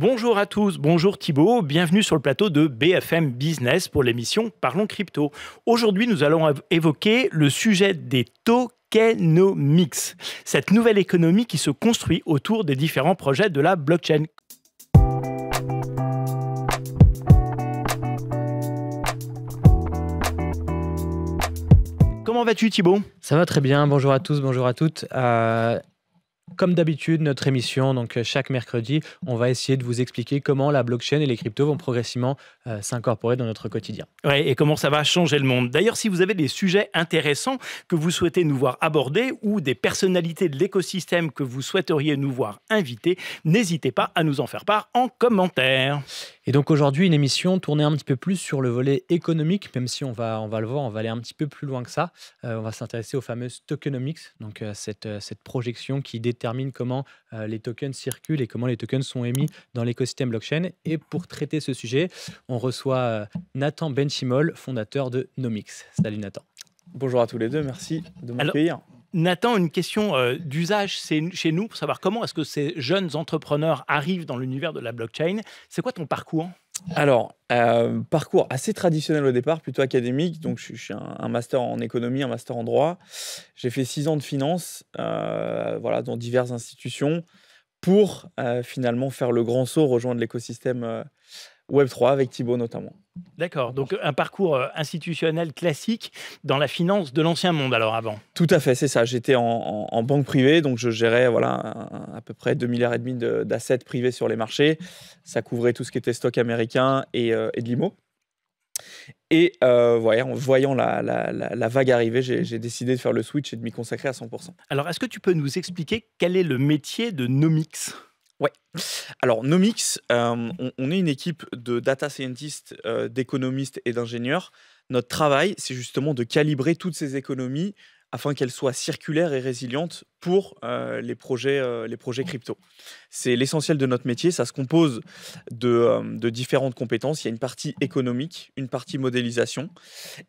Bonjour à tous, bonjour Thibaut, bienvenue sur le plateau de BFM Business pour l'émission Parlons Crypto. Aujourd'hui, nous allons évoquer le sujet des tokenomics, cette nouvelle économie qui se construit autour des différents projets de la blockchain. Comment vas-tu Thibaut ? Ça va très bien, bonjour à tous, bonjour à toutes. Comme d'habitude, notre émission, donc chaque mercredi, on va essayer de vous expliquer comment la blockchain et les cryptos vont progressivement s'incorporer dans notre quotidien. Ouais, et comment ça va changer le monde. D'ailleurs, si vous avez des sujets intéressants que vous souhaitez nous voir aborder ou des personnalités de l'écosystème que vous souhaiteriez nous voir inviter, n'hésitez pas à nous en faire part en commentaire. Et donc aujourd'hui, une émission tournée un petit peu plus sur le volet économique, même si on va le voir, on va aller un petit peu plus loin que ça. On va s'intéresser aux fameuses tokenomics, donc cette projection qui détermine comment les tokens circulent et comment les tokens sont émis dans l'écosystème blockchain. Et pour traiter ce sujet, on reçoit Nathan Benchimol, fondateur de Nomix. Salut Nathan. Bonjour à tous les deux, merci de m'accueillir. Nathan, une question d'usage chez nous pour savoir comment est-ce que ces jeunes entrepreneurs arrivent dans l'univers de la blockchain. C'est quoi ton parcours ? Alors, parcours assez traditionnel au départ, plutôt académique. Donc, je suis un master en économie, un master en droit. J'ai fait 6 ans de finance dans diverses institutions pour finalement faire le grand saut, rejoindre l'écosystème Web3 avec Thibaut notamment. D'accord, donc un parcours institutionnel classique dans la finance de l'ancien monde alors avant. Tout à fait, c'est ça. J'étais en banque privée, donc je gérais à peu près 2,5 milliards d'assets privés sur les marchés. Ça couvrait tout ce qui était stock américain et de l'IMO. Et en voyant la vague arriver, j'ai décidé de faire le switch et de m'y consacrer à 100%. Alors, est-ce que tu peux nous expliquer quel est le métier de Nomix ? Ouais. Alors, Nomix, on est une équipe de data scientists, d'économistes et d'ingénieurs. Notre travail, c'est justement de calibrer toutes ces économies afin qu'elles soient circulaires et résilientes pour les projets crypto. C'est l'essentiel de notre métier. Ça se compose de différentes compétences. Il y a une partie économique, une partie modélisation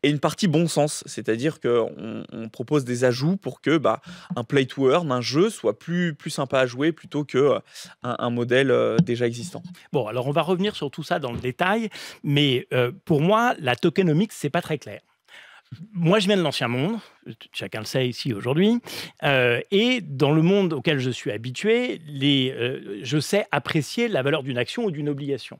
et une partie bon sens. C'est-à-dire qu'on propose des ajouts pour que un play to earn, un jeu, soit plus sympa à jouer plutôt qu'un modèle déjà existant. Bon, alors on va revenir sur tout ça dans le détail, mais pour moi, la tokenomics, c'est pas très clair. Moi, je viens de l'ancien monde, chacun le sait ici aujourd'hui, et dans le monde auquel je suis habitué, je sais apprécier la valeur d'une action ou d'une obligation.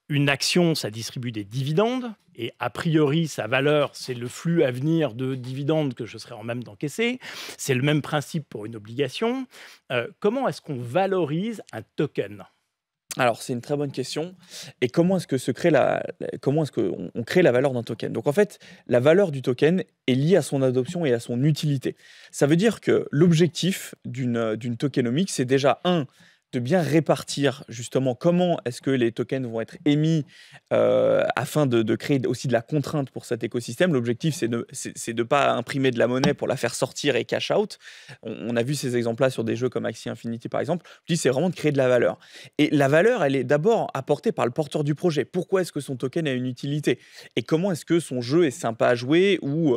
Une action, ça distribue des dividendes, et a priori, sa valeur, c'est le flux à venir de dividendes que je serai en même d'encaisser. C'est le même principe pour une obligation. Comment est-ce qu'on valorise un token ? Alors, c'est une très bonne question. Et comment est-ce qu'on crée la valeur d'un token ? Donc, en fait, la valeur du token est liée à son adoption et à son utilité. Ça veut dire que l'objectif d'une tokenomics, c'est déjà, de bien répartir justement comment est-ce que les tokens vont être émis afin de créer aussi de la contrainte pour cet écosystème. L'objectif, c'est de ne pas imprimer de la monnaie pour la faire sortir et cash out. On a vu ces exemples-là sur des jeux comme Axie Infinity, par exemple. L'objectif, c'est vraiment de créer de la valeur. Et la valeur, elle est d'abord apportée par le porteur du projet. Pourquoi est-ce que son token a une utilité ? Et comment est-ce que son jeu est sympa à jouer ou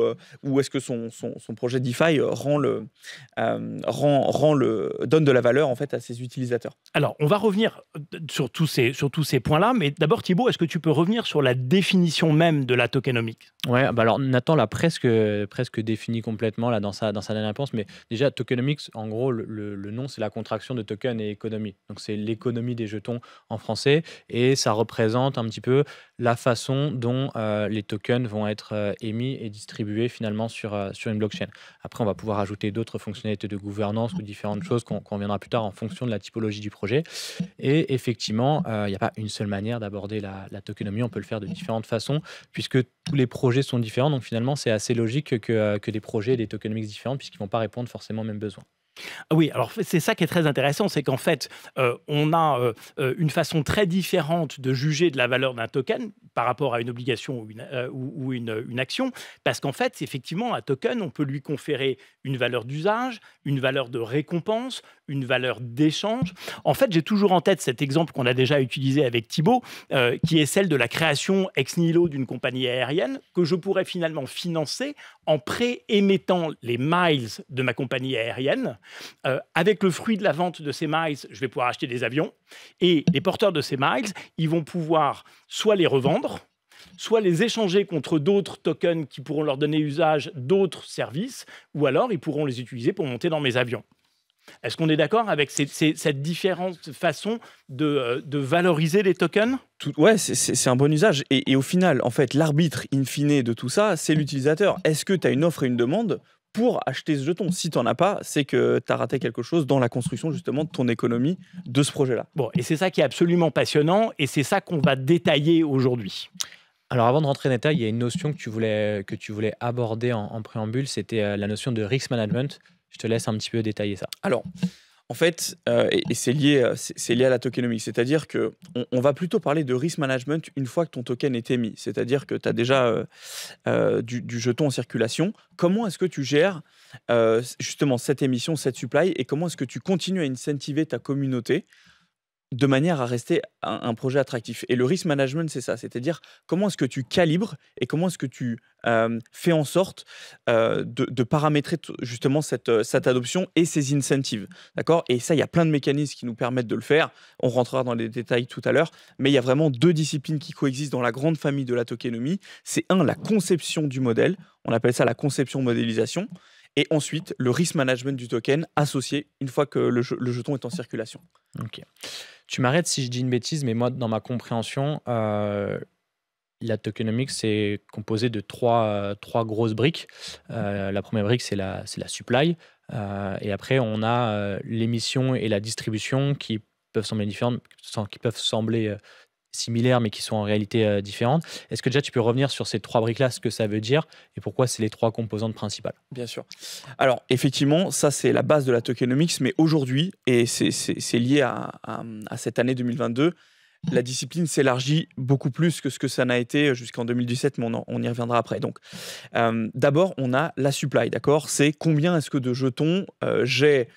est-ce que son projet DeFi donne de la valeur en fait à ses utilisateurs ? Alors, on va revenir sur tous ces points-là, mais d'abord, Thibaut, est-ce que tu peux revenir sur la définition même de la tokenomics ? Ouais, alors Nathan l'a presque défini complètement là, dans sa dernière réponse, mais déjà, tokenomics, en gros, le nom, c'est la contraction de token et économie. Donc, c'est l'économie des jetons en français, et ça représente un petit peu la façon dont les tokens vont être émis et distribués finalement sur une blockchain. Après, on va pouvoir ajouter d'autres fonctionnalités de gouvernance ou différentes choses qu'on reviendra plus tard en fonction de la typologie du projet. Et effectivement, il n'y a pas une seule manière d'aborder la tokenomie. On peut le faire de différentes façons, puisque tous les projets sont différents. Donc finalement, c'est assez logique que des projets aient des tokenomics différentes, puisqu'ils ne vont pas répondre forcément aux mêmes besoins. Oui, alors c'est ça qui est très intéressant, c'est qu'en fait, on a une façon très différente de juger de la valeur d'un token, par rapport à une obligation ou une action, parce qu'en fait, effectivement, un token, on peut lui conférer une valeur d'usage, une valeur de récompense, une valeur d'échange. En fait, j'ai toujours en tête cet exemple qu'on a déjà utilisé avec Thibaut, qui est celle de la création ex nihilo d'une compagnie aérienne que je pourrais finalement financer en préémettant les miles de ma compagnie aérienne. Avec le fruit de la vente de ces miles, je vais pouvoir acheter des avions. Et les porteurs de ces miles, ils vont pouvoir soit les revendre, soit les échanger contre d'autres tokens qui pourront leur donner usage d'autres services, ou alors ils pourront les utiliser pour monter dans mes avions. Est-ce qu'on est d'accord avec cette différente façon de valoriser les tokens? Ouais, c'est un bon usage. Et au final, en fait, l'arbitre in fine de tout ça, c'est l'utilisateur. Est-ce que tu as une offre et une demande pour acheter ce jeton? Si tu n'en as pas, c'est que tu as raté quelque chose dans la construction justement de ton économie de ce projet-là. Bon, et c'est ça qui est absolument passionnant, et c'est ça qu'on va détailler aujourd'hui. Alors avant de rentrer dans les détails, il y a une notion que tu voulais aborder en préambule, c'était la notion de risk management. Je te laisse un petit peu détailler ça. Alors, en fait, et c'est lié à la tokenomics, c'est-à-dire qu'on va plutôt parler de risk management une fois que ton token est émis, c'est-à-dire que tu as déjà du jeton en circulation. Comment est-ce que tu gères justement cette émission, cette supply, et comment est-ce que tu continues à incentiver ta communauté de manière à rester un projet attractif? Et le risk management, c'est ça, c'est-à-dire comment est-ce que tu calibres et comment est-ce que tu fais en sorte de paramétrer justement cette adoption et ces incentives. D'accord? Et ça, il y a plein de mécanismes qui nous permettent de le faire. On rentrera dans les détails tout à l'heure, mais il y a vraiment deux disciplines qui coexistent dans la grande famille de la tokenomie. C'est la conception du modèle, on appelle ça la conception-modélisation, et ensuite le risk management du token associé une fois que le jeton est en circulation. Ok. Tu m'arrêtes si je dis une bêtise, mais moi, dans ma compréhension, la tokenomics, c'est composé de trois grosses briques. La première brique, c'est la supply. Et après, on a l'émission et la distribution qui peuvent sembler différentes, qui peuvent sembler similaires, mais qui sont en réalité différentes. Est-ce que déjà tu peux revenir sur ces trois briques-là, ce que ça veut dire et pourquoi c'est les trois composantes principales? Bien sûr. Alors, effectivement, ça, c'est la base de la tokenomics, mais aujourd'hui, et c'est lié à cette année 2022, la discipline s'élargit beaucoup plus que ce que ça n'a été jusqu'en 2017, mais on y reviendra après. Donc, d'abord, on a la supply, d'accord? C'est combien est-ce que de jetons j'ai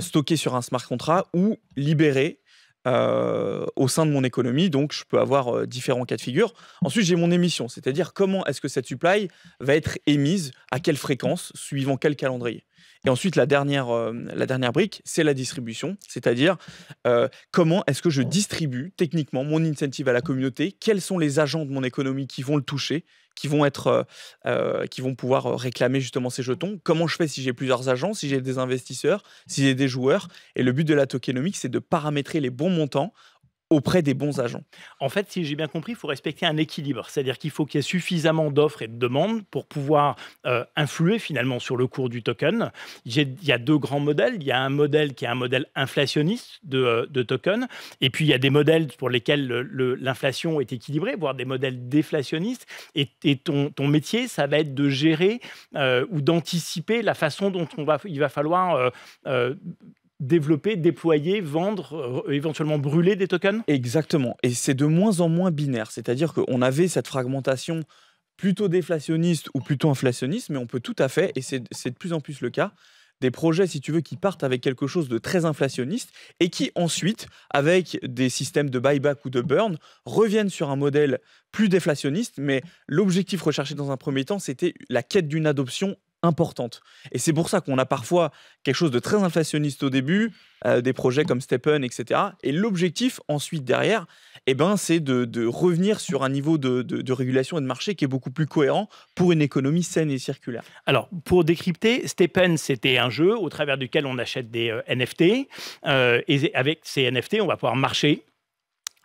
stocké sur un smart contract ou libéré au sein de mon économie. Donc, je peux avoir différents cas de figure. Ensuite, j'ai mon émission, c'est-à-dire comment est-ce que cette supply va être émise, à quelle fréquence, suivant quel calendrier. Et ensuite, la dernière brique, c'est la distribution, c'est-à-dire comment est-ce que je distribue techniquement mon incentive à la communauté, quels sont les agents de mon économie qui vont le toucher, qui vont pouvoir réclamer justement ces jetons, comment je fais si j'ai plusieurs agents, si j'ai des investisseurs, si j'ai des joueurs. Et le but de la tokenomics, c'est de paramétrer les bons montants auprès des bons agents. En fait, si j'ai bien compris, il faut respecter un équilibre. C'est-à-dire qu'il faut qu'il y ait suffisamment d'offres et de demandes pour pouvoir influer finalement sur le cours du token. Il y a deux grands modèles. Il y a un modèle qui est un modèle inflationniste de token. Et puis, il y a des modèles pour lesquels l'inflation est équilibrée, voire des modèles déflationnistes. Et ton métier, ça va être de gérer ou d'anticiper la façon dont il va falloir développer, déployer, vendre, éventuellement brûler des tokens? Exactement. Et c'est de moins en moins binaire. C'est-à-dire qu'on avait cette fragmentation plutôt déflationniste ou plutôt inflationniste, mais on peut tout à fait, et c'est de plus en plus le cas, des projets, si tu veux, qui partent avec quelque chose de très inflationniste et qui ensuite, avec des systèmes de buyback ou de burn, reviennent sur un modèle plus déflationniste. Mais l'objectif recherché dans un premier temps, c'était la quête d'une adoption importante. Et c'est pour ça qu'on a parfois quelque chose de très inflationniste au début, des projets comme Stepen, etc. Et l'objectif ensuite derrière, c'est de revenir sur un niveau de régulation et de marché qui est beaucoup plus cohérent pour une économie saine et circulaire. Alors, pour décrypter, Stepen, c'était un jeu au travers duquel on achète des NFT. Et avec ces NFT, on va pouvoir marcher.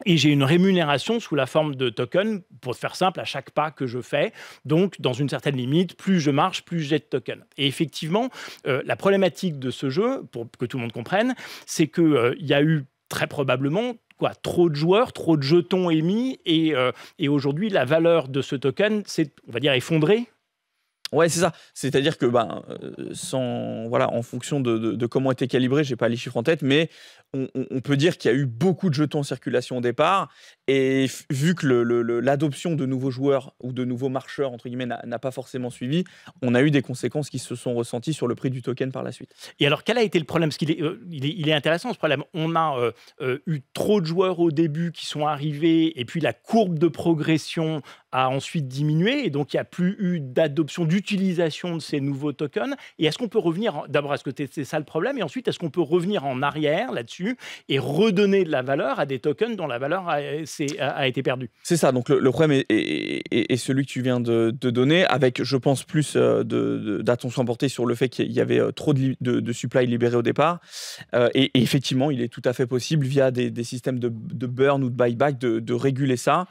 Et j'ai une rémunération sous la forme de token, pour faire simple, à chaque pas que je fais. Donc, dans une certaine limite, plus je marche, plus j'ai de tokens. Et effectivement, la problématique de ce jeu, pour que tout le monde comprenne, c'est qu'il y a eu très probablement trop de joueurs, trop de jetons émis. Et aujourd'hui, la valeur de ce token s'est, on va dire, effondrée. Ouais, c'est ça. C'est-à-dire que, voilà, en fonction de comment était calibré, j'ai pas les chiffres en tête, mais on peut dire qu'il y a eu beaucoup de jetons en circulation au départ. Et vu que l'adoption de nouveaux joueurs ou de nouveaux marcheurs, entre guillemets, n'a pas forcément suivi, on a eu des conséquences qui se sont ressenties sur le prix du token par la suite. Et alors, quel a été le problème? Parce il est intéressant ce problème. On a eu trop de joueurs au début qui sont arrivés, et puis la courbe de progression a ensuite diminué, et donc il n'y a plus eu d'adoption, d'utilisation de ces nouveaux tokens. Et est-ce qu'on peut revenir, d'abord, est-ce que c'est ça le problème? Et ensuite, est-ce qu'on peut revenir en arrière là-dessus et redonner de la valeur à des tokens dont la valeur a été perdue? C'est ça, donc le problème est celui que tu viens de donner, avec, je pense, plus d'attention portée sur le fait qu'il y avait trop de supply libéré au départ. Et effectivement, il est tout à fait possible, via des systèmes de burn ou de buyback, de réguler ça.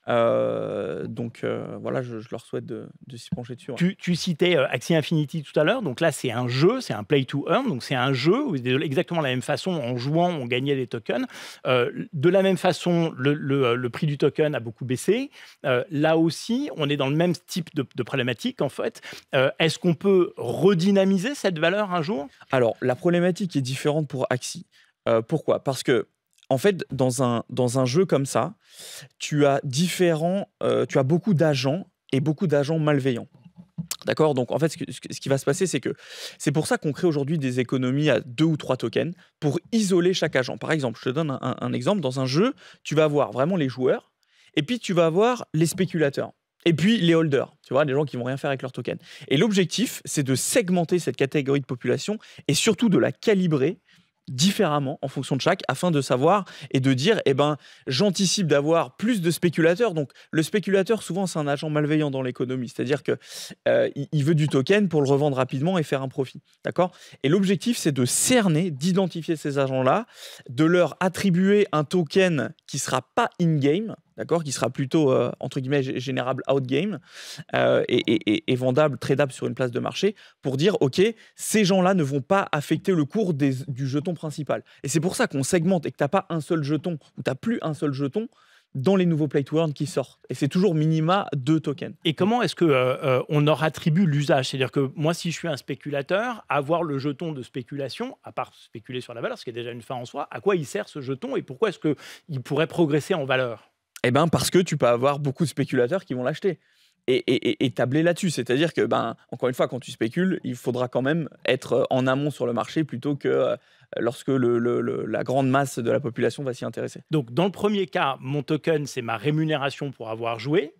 Voilà, je leur souhaite de s'y pencher dessus. Ouais. Tu citais Axie Infinity tout à l'heure, donc là c'est un jeu, c'est un play to earn, donc c'est un jeu où exactement de la même façon, en jouant on gagnait des tokens. De la même façon, le prix du token a beaucoup baissé. Là aussi, on est dans le même type de problématique en fait. Est-ce qu'on peut redynamiser cette valeur un jour? Alors, la problématique est différente pour Axie. Pourquoi? Parce que, en fait, dans un jeu comme ça, tu as beaucoup d'agents et beaucoup d'agents malveillants. D'accord? Donc, en fait, ce qui va se passer, c'est que c'est pour ça qu'on crée aujourd'hui des économies à 2 ou 3 tokens pour isoler chaque agent. Par exemple, je te donne un exemple. Dans un jeu, tu vas avoir vraiment les joueurs, et puis tu vas avoir les spéculateurs. Et puis les holders, tu vois, les gens qui vont rien faire avec leurs tokens. Et l'objectif, c'est de segmenter cette catégorie de population et surtout de la calibrer différemment en fonction de chaque, afin de savoir et de dire, j'anticipe d'avoir plus de spéculateurs. Donc le spéculateur, souvent, c'est un agent malveillant dans l'économie, c'est-à-dire que il veut du token pour le revendre rapidement et faire un profit, d'accord? Et l'objectif, c'est de cerner, d'identifier ces agents-là, de leur attribuer un token qui sera pas in-game, d'accord, qui sera plutôt, entre guillemets, générable out-game, et vendable, tradable sur une place de marché, pour dire, OK, ces gens-là ne vont pas affecter le cours du jeton principal. Et c'est pour ça qu'on segmente et que tu n'as pas un seul jeton, ou tu n'as plus un seul jeton dans les nouveaux play to earn qui sortent. Et c'est toujours minima 2 tokens. Et comment est-ce qu'on leur attribue l'usage? C'est-à-dire que moi, si je suis un spéculateur, avoir le jeton de spéculation, à part spéculer sur la valeur, ce qui est déjà une fin en soi, à quoi il sert ce jeton et pourquoi est-ce qu'il pourrait progresser en valeur? Parce que tu peux avoir beaucoup de spéculateurs qui vont l'acheter et tabler là-dessus. C'est-à-dire que, encore une fois, quand tu spécules, il faudra quand même être en amont sur le marché plutôt que lorsque la grande masse de la population va s'y intéresser. Donc, dans le premier cas, mon token, c'est ma rémunération pour avoir joué.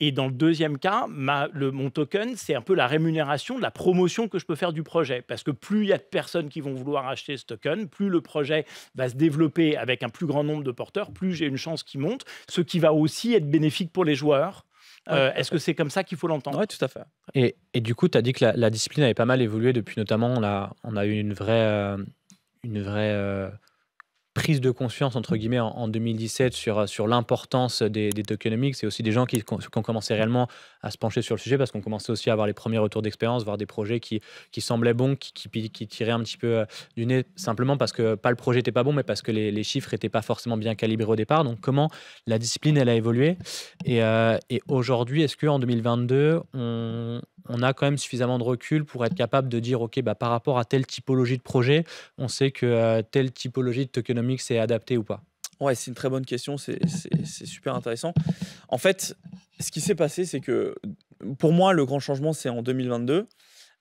Et dans le deuxième cas, mon token, c'est un peu la rémunération de la promotion que je peux faire du projet. Parce que plus il y a de personnes qui vont vouloir acheter ce token, plus le projet va se développer avec un plus grand nombre de porteurs, plus j'ai une chance qu'il monte, ce qui va aussi être bénéfique pour les joueurs. Est-ce que c'est comme ça qu'il faut l'entendre? Oui, tout à fait. Et du coup, tu as dit que la discipline avait pas mal évolué depuis, notamment, on a eu une vraie prise de conscience, entre guillemets, en 2017 sur l'importance des tokenomics. C'est aussi des gens qui ont commencé réellement à se pencher sur le sujet, parce qu'on commençait aussi à avoir les premiers retours d'expérience, voir des projets qui semblaient bons, qui tiraient un petit peu du nez, simplement parce que pas le projet n'était pas bon, mais parce que les chiffres n'étaient pas forcément bien calibrés au départ. Donc comment la discipline, elle a évolué, et aujourd'hui, est-ce qu'en 2022, on a quand même suffisamment de recul pour être capable de dire, OK, par rapport à telle typologie de projet, on sait que telle typologie de tokenomics est adaptée ou pas? Ouais, c'est une très bonne question, c'est super intéressant. En fait, ce qui s'est passé, c'est que pour moi, le grand changement, c'est en 2022.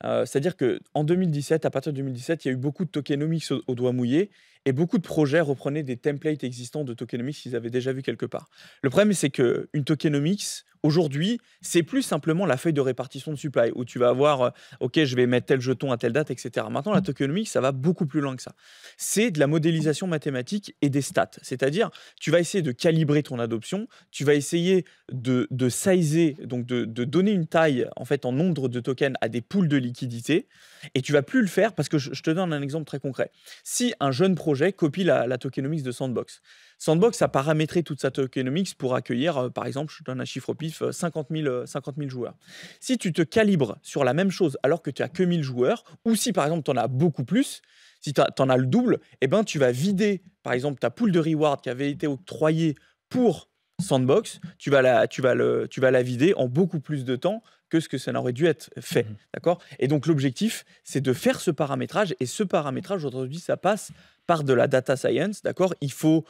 C'est-à-dire qu'en 2017, à partir de 2017, il y a eu beaucoup de tokenomics au doigt mouillé, et beaucoup de projets reprenaient des templates existants de tokenomics qu'ils avaient déjà vus quelque part. Le problème, c'est qu'une tokenomics, aujourd'hui, c'est plus simplement la feuille de répartition de supply, où tu vas avoir, OK, je vais mettre tel jeton à telle date, etc. Maintenant, la tokenomics, ça va beaucoup plus loin que ça. C'est de la modélisation mathématique et des stats. C'est-à-dire, tu vas essayer de calibrer ton adoption, tu vas essayer de sizer, donc de donner une taille, en fait, en nombre de tokens à des pools de liquidité, et tu vas plus le faire, parce que je te donne un exemple très concret. Si un jeune projet copie la tokenomics de Sandbox, Sandbox a paramétré toute sa tokenomics pour accueillir, par exemple, je donne un chiffre au pif, 50 000 joueurs. Si tu te calibres sur la même chose alors que tu as que 1000 joueurs, ou si par exemple tu en as beaucoup plus, si tu en as le double, tu vas vider par exemple ta pool de reward qui avait été octroyée pour Sandbox, tu vas la vider en beaucoup plus de temps que ce que ça n'aurait dû être fait. Mhm. D'accord? Et donc, l'objectif, c'est de faire ce paramétrage. Et ce paramétrage, aujourd'hui, ça passe par de la data science. D'accord? Il faut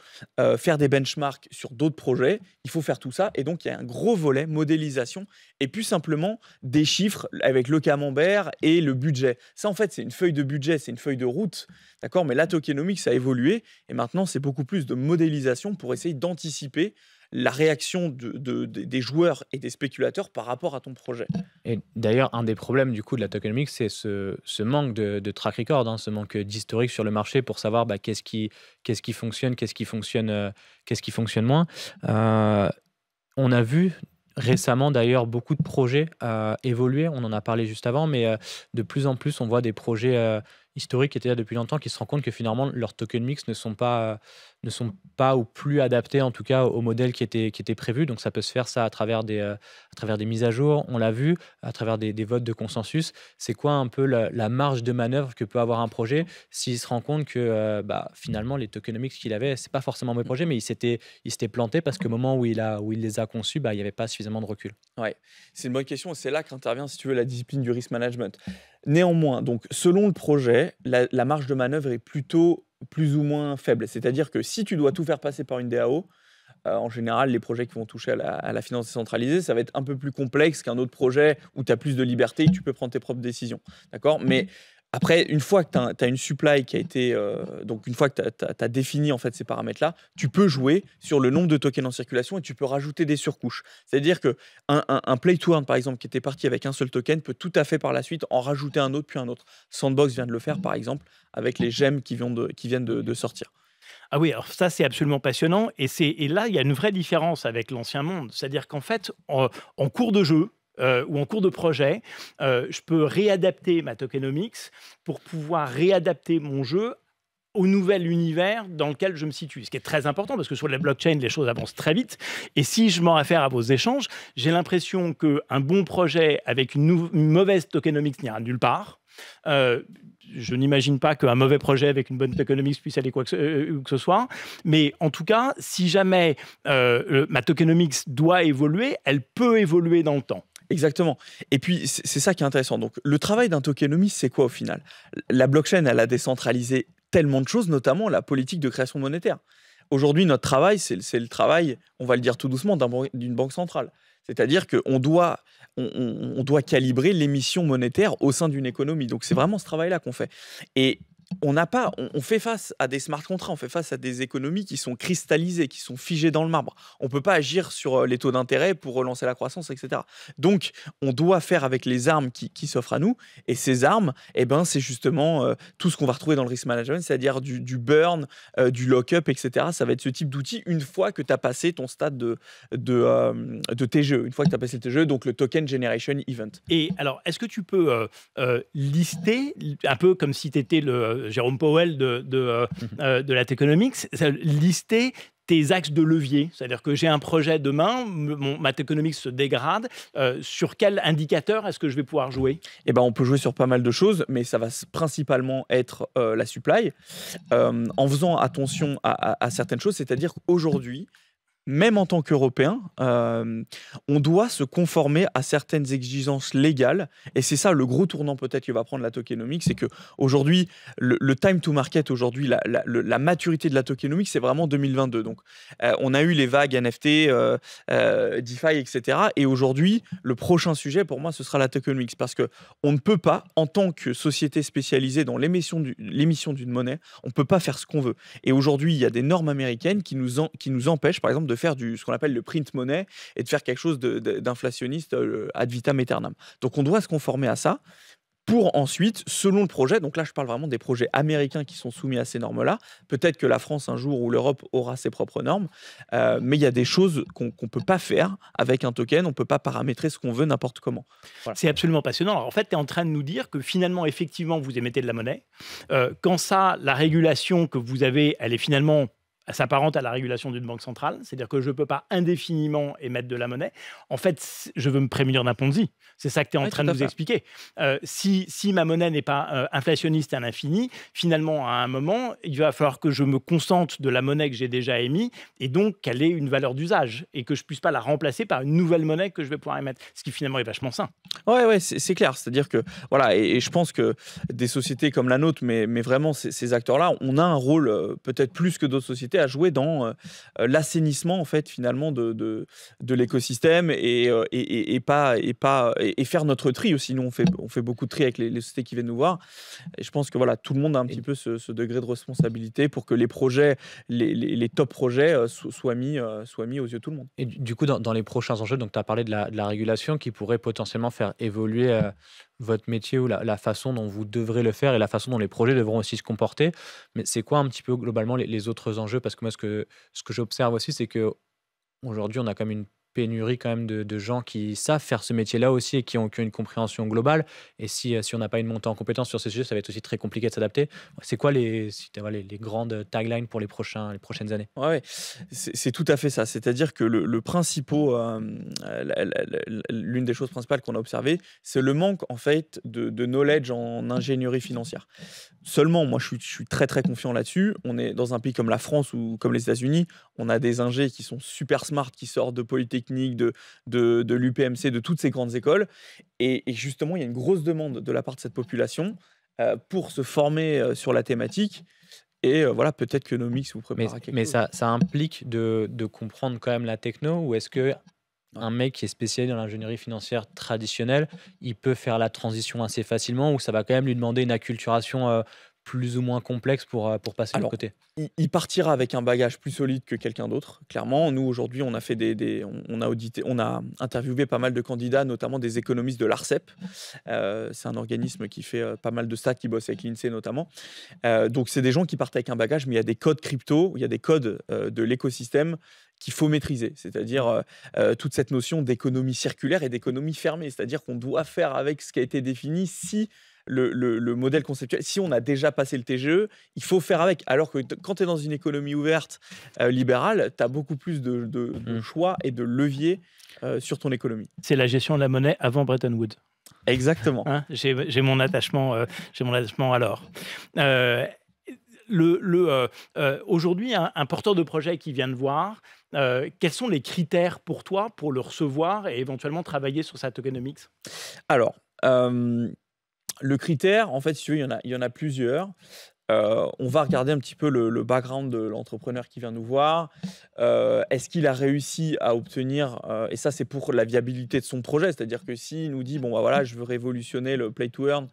faire des benchmarks sur d'autres projets. Il faut faire tout ça. Et donc, il y a un gros volet modélisation et plus simplement des chiffres avec le camembert et le budget. Ça, en fait, c'est une feuille de budget, c'est une feuille de route. D'accord? Mais la tokenomics a évolué. Et maintenant, c'est beaucoup plus de modélisation pour essayer d'anticiper la réaction des joueurs et des spéculateurs par rapport à ton projet. Et d'ailleurs, un des problèmes du coup de la tokenomics, c'est ce manque de track record, hein, ce manque d'historique sur le marché pour savoir qu'est-ce qui fonctionne, qu'est-ce qui fonctionne moins. Euh, on a vu récemment d'ailleurs beaucoup de projets évoluer, on en a parlé juste avant, mais de plus en plus on voit des projets historiques qui étaient là depuis longtemps qui se rendent compte que finalement leurs tokenomics ne sont pas ou plus adaptés en tout cas au modèle qui était prévu. Donc ça peut se faire ça à travers des mises à jour, on l'a vu, à travers des votes de consensus. C'est quoi un peu la marge de manœuvre que peut avoir un projet s'il se rend compte que finalement les tokenomics qu'il avait, c'est pas forcément un mauvais projet, mais il s'était planté parce qu'au moment où il les a conçus, il n'y avait pas suffisamment de recul. Ouais, c'est une bonne question et c'est là qu'intervient, si tu veux, la discipline du risk management. Néanmoins, donc, selon le projet, la marge de manœuvre est plutôt plus ou moins faible. C'est-à-dire que si tu dois tout faire passer par une DAO, en général, les projets qui vont toucher à la finance décentralisée, ça va être un peu plus complexe qu'un autre projet où tu as plus de liberté et tu peux prendre tes propres décisions. D'accord? Mais après, une fois que tu as une supply qui a été. Donc, une fois que tu as défini en fait, ces paramètres-là, tu peux jouer sur le nombre de tokens en circulation et tu peux rajouter des surcouches. C'est-à-dire qu'un play to earn, par exemple, qui était parti avec un seul token, peut tout à fait par la suite en rajouter un autre, puis un autre. Sandbox vient de le faire, par exemple, avec les gemmes qui viennent de sortir. Ah oui, alors ça, c'est absolument passionnant. Et là, il y a une vraie différence avec l'ancien monde. C'est-à-dire qu'en fait, en cours de jeu, ou en cours de projet, je peux réadapter ma tokenomics pour pouvoir réadapter mon jeu au nouvel univers dans lequel je me situe. Ce qui est très important parce que sur la blockchain, les choses avancent très vite. Et si je m'en réfère à vos échanges, j'ai l'impression qu'un bon projet avec une mauvaise tokenomics n'ira nulle part. Je n'imagine pas qu'un mauvais projet avec une bonne tokenomics puisse aller quoi que ce soit. Mais en tout cas, si jamais ma tokenomics doit évoluer, elle peut évoluer dans le temps. Exactement. Et puis, c'est ça qui est intéressant. Donc, le travail d'un tokenomist, c'est quoi au final? La blockchain, elle a décentralisé tellement de choses, notamment la politique de création monétaire. Aujourd'hui, notre travail, c'est le travail, on va le dire tout doucement, d'une banque centrale. C'est-à-dire qu'on doit, on doit calibrer l'émission monétaire au sein d'une économie. Donc, c'est vraiment ce travail-là qu'on fait. Et on fait face à des smart contracts, on fait face à des économies qui sont cristallisées, qui sont figées dans le marbre. On ne peut pas agir sur les taux d'intérêt pour relancer la croissance, etc. Donc, on doit faire avec les armes qui s'offrent à nous. Et ces armes, c'est justement tout ce qu'on va retrouver dans le risk management, c'est-à-dire du burn, du lock-up, etc. Ça va être ce type d'outil une fois que tu as passé ton stade de tes jeux, une fois que tu as passé tes jeux, donc le token generation event. Et alors, est-ce que tu peux lister, un peu comme si tu étais le Jérôme Powell de la tokenomics, lister tes axes de levier, c'est-à-dire que j'ai un projet demain, ma tokenomics se dégrade, sur quel indicateur est-ce que je vais pouvoir jouer? On peut jouer sur pas mal de choses, mais ça va principalement être la supply, en faisant attention à certaines choses, c'est-à-dire qu'aujourd'hui, même en tant qu'Européen, on doit se conformer à certaines exigences légales. Et c'est ça le gros tournant peut-être que va prendre la tokenomics, c'est qu'aujourd'hui, le time to market, aujourd'hui, la maturité de la tokenomics, c'est vraiment 2022. Donc, on a eu les vagues NFT, DeFi, etc. Et aujourd'hui, le prochain sujet, pour moi, ce sera la tokenomics. Parce qu'on ne peut pas, en tant que société spécialisée dans l'émission d'une monnaie, on ne peut pas faire ce qu'on veut. Et aujourd'hui, il y a des normes américaines qui nous empêchent, par exemple, de faire ce qu'on appelle le print money et de faire quelque chose d'inflationniste ad vitam aeternam. Donc on doit se conformer à ça pour ensuite, selon le projet, donc là je parle vraiment des projets américains qui sont soumis à ces normes-là, peut-être que la France un jour ou l'Europe aura ses propres normes, mais il y a des choses qu'on ne peut pas faire avec un token, on ne peut pas paramétrer ce qu'on veut n'importe comment. Voilà. C'est absolument passionnant. Alors, en fait, tu es en train de nous dire que finalement, effectivement, vous émettez de la monnaie. Quand ça, la régulation que vous avez, elle est finalement s'apparente à la régulation d'une banque centrale, c'est-à-dire que je ne peux pas indéfiniment émettre de la monnaie. En fait, je veux me prémunir d'un Ponzi. C'est ça que tu es en Oui, train tout de à nous fait. expliquer. Si ma monnaie n'est pas inflationniste à l'infini, finalement, à un moment, il va falloir que je me contente de la monnaie que j'ai déjà émise et donc qu'elle ait une valeur d'usage et que je ne puisse pas la remplacer par une nouvelle monnaie que je vais pouvoir émettre, ce qui finalement est vachement sain. Ouais, c'est clair. C'est-à-dire que, voilà, et je pense que des sociétés comme la nôtre, mais vraiment ces acteurs-là, on a un rôle peut-être plus que d'autres sociétés à jouer dans l'assainissement, en fait, finalement, de l'écosystème et faire notre tri aussi. Nous, on fait beaucoup de tri avec les sociétés qui viennent nous voir. Et je pense que, voilà, tout le monde a un Et petit peu ce degré de responsabilité pour que les projets, les top projets soient mis aux yeux de tout le monde. Et du coup, dans les prochains enjeux, donc tu as parlé de la régulation qui pourrait potentiellement faire évoluer votre métier ou la façon dont vous devrez le faire et la façon dont les projets devront aussi se comporter. Mais c'est quoi un petit peu globalement les autres enjeux? Parce que moi, ce que j'observe aussi, c'est que aujourd'hui, on a comme une pénurie quand même de gens qui savent faire ce métier-là aussi et qui ont une compréhension globale. Et si on n'a pas une montée en compétence sur ces sujets, ça va être aussi très compliqué de s'adapter. C'est quoi si t'as, voilà, les grandes taglines pour les prochaines années? Ouais, ouais, c'est tout à fait ça. C'est-à-dire que le principaux, l'une des choses principales qu'on a observées, c'est le manque en fait de knowledge en ingénierie financière. Seulement, moi, je suis très très confiant là-dessus. On est dans un pays comme la France ou comme les États-Unis, on a des ingés qui sont super smart, qui sortent de Polytechnique, de l'UPMC, de toutes ces grandes écoles. Et justement, il y a une grosse demande de la part de cette population pour se former sur la thématique. Et voilà, peut-être que Nomix vous Mais, préparera quelque mais chose. ça implique de comprendre quand même la techno ou est-ce que Ouais. un mec qui est spécialisé dans l'ingénierie financière traditionnelle, il peut faire la transition assez facilement ou ça va quand même lui demander une acculturation plus ou moins complexe pour passer de l'autre Alors, côté? il partira avec un bagage plus solide que quelqu'un d'autre, clairement. Nous, aujourd'hui, on a fait on a audité, on a interviewé pas mal de candidats, notamment des économistes de l'ARCEP. C'est un organisme qui fait pas mal de stats, qui bosse avec l'INSEE notamment. Donc, c'est des gens qui partent avec un bagage, mais il y a des codes crypto, il y a des codes de l'écosystème qu'il faut maîtriser, c'est-à-dire toute cette notion d'économie circulaire et d'économie fermée, c'est-à-dire qu'on doit faire avec ce qui a été défini si le modèle conceptuel, si on a déjà passé le TGE, il faut faire avec. Alors que quand tu es dans une économie ouverte, libérale, tu as beaucoup plus de Mm. choix et de leviers sur ton économie. C'est la gestion de la monnaie avant Bretton Woods. Exactement. Hein, j'ai mon attachement, à l'or. Euh, Aujourd'hui, un porteur de projet qui vient de voir, quels sont les critères pour toi pour le recevoir et éventuellement travailler sur sa tokenomics? Alors, le critère, en fait, si tu veux, il y en a plusieurs. On va regarder un petit peu le background de l'entrepreneur qui vient nous voir. Est-ce qu'il a réussi à obtenir, et ça c'est pour la viabilité de son projet, c'est-à-dire que s'il nous dit, bon bah voilà, je veux révolutionner le play to earn,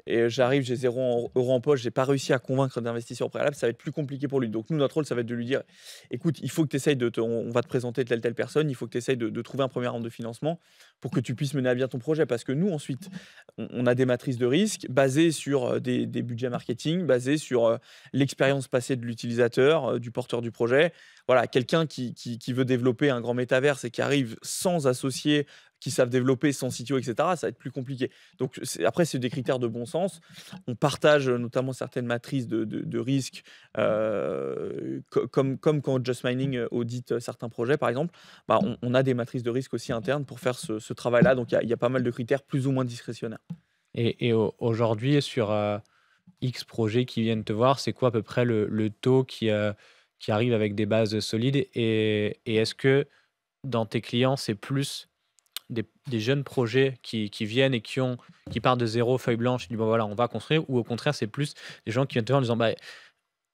et j'arrive, j'ai 0 € en poche, j'ai pas réussi à convaincre d'investisseurs au préalable, ça va être plus compliqué pour lui. Donc nous, notre rôle, ça va être de lui dire, écoute, il faut que tu essayes on va te présenter telle personne, il faut que tu essayes de trouver un premier round de financement pour que tu puisses mener à bien ton projet. Parce que nous, ensuite, on a des matrices de risque basées sur des budgets marketing, basées sur l'expérience passée de l'utilisateur, du porteur du projet. Voilà, quelqu'un qui veut développer un grand métaverse et qui arrive sans associer, qui savent développer sans CTO, etc., ça va être plus compliqué. Donc après, c'est des critères de bon sens. On partage notamment certaines matrices de risques, comme quand Just Mining audite certains projets, par exemple. Bah, on a des matrices de risque aussi internes pour faire ce travail-là. Donc il y a pas mal de critères plus ou moins discrétionnaires. Aujourd'hui, sur X projets qui viennent te voir, c'est quoi à peu près le taux qui arrive avec des bases solides et est-ce que dans tes clients, c'est plus des jeunes projets qui viennent et qui partent de zéro, feuille blanche, et disent bon voilà, on va construire, ou au contraire, c'est plus des gens qui viennent te voir en disant bah,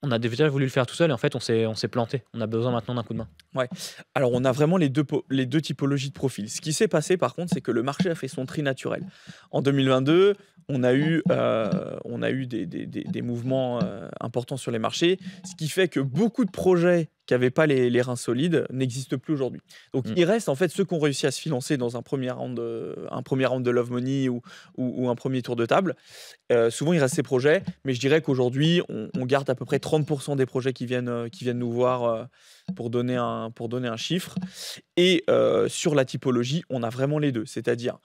on a déjà voulu le faire tout seul et en fait, on s'est planté. On a besoin maintenant d'un coup de main. Ouais. Alors, on a vraiment les deux typologies de profils. Ce qui s'est passé, par contre, c'est que le marché a fait son tri naturel. En 2022, on a eu des mouvements importants sur les marchés, ce qui fait que beaucoup de projets qui n'avaient pas les reins solides n'existent plus aujourd'hui. Donc, Mm. il reste en fait ceux qui ont réussi à se financer dans un premier round de Love Money ou un premier tour de table. Souvent, il reste ces projets, mais je dirais qu'aujourd'hui, on garde à peu près 30% des projets qui viennent nous voir pour donner un chiffre. Et sur la typologie, on a vraiment les deux, c'est-à-dire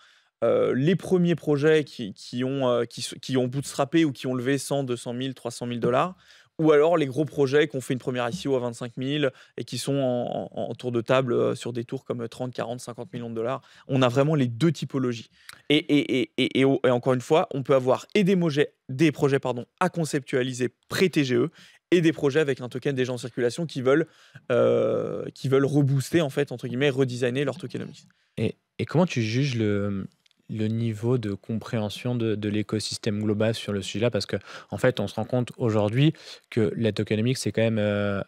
les premiers projets qui ont bootstrappé ou qui ont levé 100, 200 000, 300 000 $, Ou alors les gros projets qui ont fait une première ICO à 25 000 et qui sont en tour de table sur des tours comme 30, 40, 50 millions de dollars. On a vraiment les deux typologies. Et encore une fois, on peut avoir des projets à conceptualiser pré-TGE et des projets avec un token déjà en circulation qui veulent rebooster, en fait, entre guillemets, redesigner leur tokenomics. Et comment tu juges le niveau de compréhension de l'écosystème global sur le sujet-là? Parce que en fait, on se rend compte aujourd'hui que la tokenomics, c'est quand même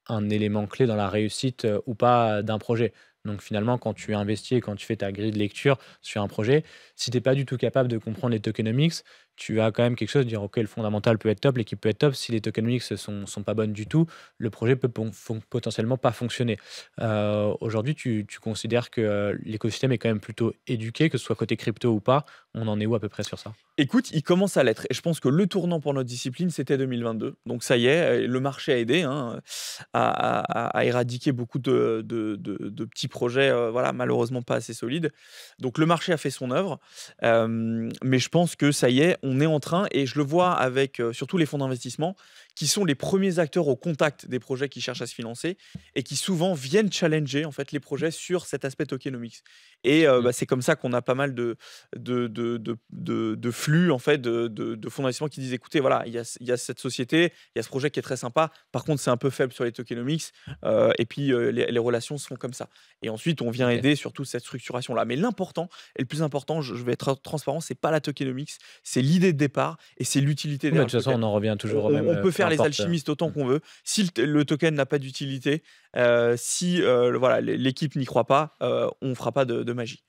un élément clé dans la réussite ou pas d'un projet. Donc finalement, quand tu investis et quand tu fais ta grille de lecture sur un projet, si tu n'es pas du tout capable de comprendre les tokenomics, tu as quand même quelque chose de dire, OK, le fondamental peut être top, l'équipe peut être top. Si les tokenomics sont pas bonnes du tout, le projet peut potentiellement pas fonctionner. Aujourd'hui, tu considères que l'écosystème est quand même plutôt éduqué, que ce soit côté crypto ou pas. On en est où à peu près sur ça? Écoute, il commence à l'être. Et je pense que le tournant pour notre discipline, c'était 2022. Donc ça y est, le marché a aidé à éradiquer beaucoup de petits projets, malheureusement pas assez solides. Donc le marché a fait son œuvre. Mais je pense que ça y est, on est en train, et je le vois avec surtout les fonds d'investissement, qui sont les premiers acteurs au contact des projets qui cherchent à se financer et qui souvent viennent challenger en fait les projets sur cet aspect tokenomics. Et c'est comme ça qu'on a pas mal de flux en fait de fonds d'investissement qui disent écoutez, voilà, il y a cette société, il y a ce projet qui est très sympa, par contre c'est un peu faible sur les tokenomics, et puis les relations se font comme ça. Et ensuite on vient aider sur toute cette structuration là. Mais l'important et le plus important, je vais être transparent, c'est pas la tokenomics, c'est l'idée de départ et c'est l'utilité De derrière toute le façon, token. on en revient toujours au même. On peut faire les importe. alchimistes autant qu'on veut. Si le token n'a pas d'utilité, si l'équipe n'y croit pas, on ne fera pas de magie.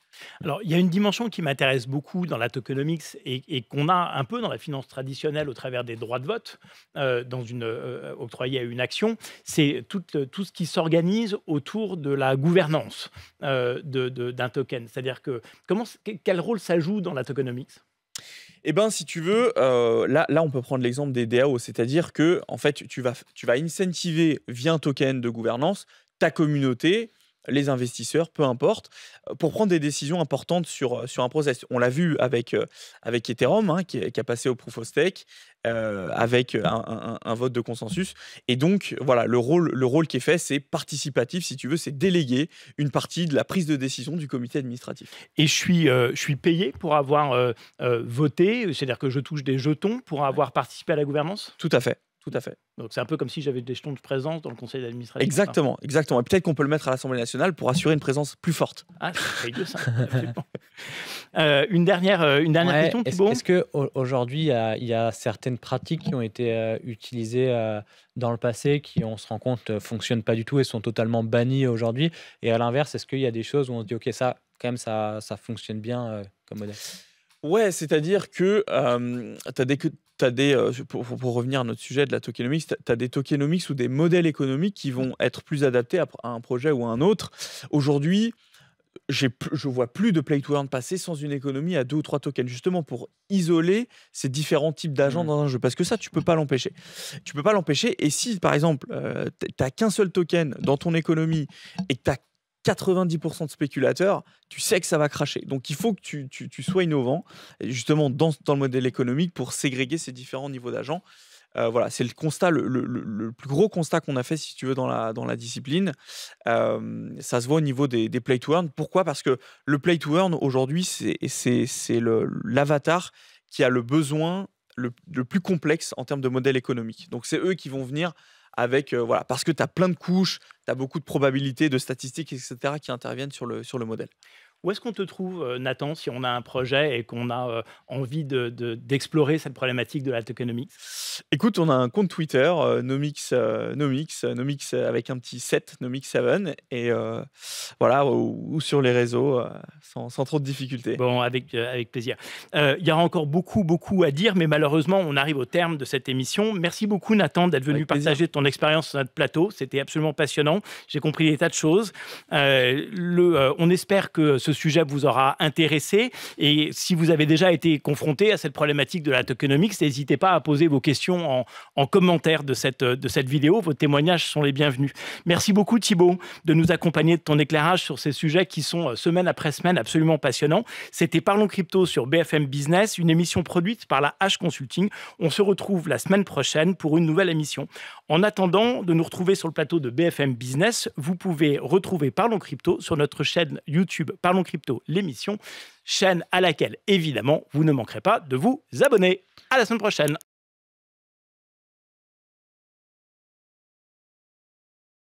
Alors, il y a une dimension qui m'intéresse beaucoup dans la tokenomics et qu'on a un peu dans la finance traditionnelle au travers des droits de vote octroyés à une action, c'est tout ce qui s'organise autour de la gouvernance d'un token. C'est-à-dire que quel rôle ça joue dans la tokenomics? Eh ben, si tu veux, là, on peut prendre l'exemple des DAO, c'est-à-dire que en fait, tu vas incentiver via un token de gouvernance ta communauté, les investisseurs, peu importe, pour prendre des décisions importantes sur un process. On l'a vu avec Ethereum, qui a passé au Proof of Stake, avec un vote de consensus. Et donc, voilà, le rôle qui est fait, c'est participatif, si tu veux, c'est déléguer une partie de la prise de décision du comité administratif. Et je suis payé pour avoir voté, c'est-à-dire que je touche des jetons pour avoir participé à la gouvernance? Tout à fait. Tout à fait. Donc c'est un peu comme si j'avais des jetons de présence dans le conseil d'administration. Exactement. Et peut-être qu'on peut le mettre à l'Assemblée nationale pour assurer une présence plus forte. Ah, c'est idiot ça. Une dernière question, Thibaut. Est-ce qu'aujourd'hui, il y a certaines pratiques qui ont été utilisées dans le passé qui, on se rend compte, ne fonctionnent pas du tout et sont totalement bannies aujourd'hui? Et à l'inverse, est-ce qu'il y a des choses où on se dit, OK, ça, quand même, ça fonctionne bien comme modèle? Ouais, c'est-à-dire que pour revenir à notre sujet de la tokenomics, tu as des tokenomics ou des modèles économiques qui vont être plus adaptés à un projet ou à un autre. Aujourd'hui, je vois plus de play to earn passer sans une économie à 2 ou 3 tokens, justement pour isoler ces différents types d'agents dans un jeu. Parce que ça, tu peux pas l'empêcher. Tu peux pas l'empêcher. Et si, par exemple, tu n'as qu'un seul token dans ton économie et que tu as 90% de spéculateurs, tu sais que ça va cracher. Donc, il faut que tu sois innovant, justement, dans le modèle économique pour ségréguer ces différents niveaux d'agents. Voilà, c'est le constat, le plus gros constat qu'on a fait, si tu veux, dans la discipline. Ça se voit au niveau des play to earn. Pourquoi? Parce que le play to earn, aujourd'hui, c'est l'avatar qui a le besoin le plus complexe en termes de modèle économique. Donc, c'est eux qui vont venir avec, parce que tu as plein de couches, tu as beaucoup de probabilités, de statistiques, etc., qui interviennent sur le modèle. Où est-ce qu'on te trouve, Nathan, si on a un projet et qu'on a envie d'explorer cette problématique de la tokenomics? Écoute, on a un compte Twitter, Nomix avec un petit 7, Nomix7, et voilà, ou sur les réseaux, sans trop de difficultés. Bon, avec plaisir. Il y aura encore beaucoup à dire, mais malheureusement, on arrive au terme de cette émission. Merci beaucoup, Nathan, d'être venu partager ton expérience sur notre plateau. C'était absolument passionnant. J'ai compris des tas de choses. On espère que ce ce sujet vous aura intéressé. Et si vous avez déjà été confronté à cette problématique de la tokenomics, n'hésitez pas à poser vos questions en commentaire de cette vidéo. Vos témoignages sont les bienvenus. Merci beaucoup Thibaut de nous accompagner de ton éclairage sur ces sujets qui sont semaine après semaine absolument passionnants. C'était Parlons Crypto sur BFM Business, une émission produite par la H Consulting. On se retrouve la semaine prochaine pour une nouvelle émission. En attendant de nous retrouver sur le plateau de BFM Business, vous pouvez retrouver Parlons Crypto sur notre chaîne YouTube Parlons Crypto, l'émission, chaîne à laquelle évidemment vous ne manquerez pas de vous abonner. À la semaine prochaine.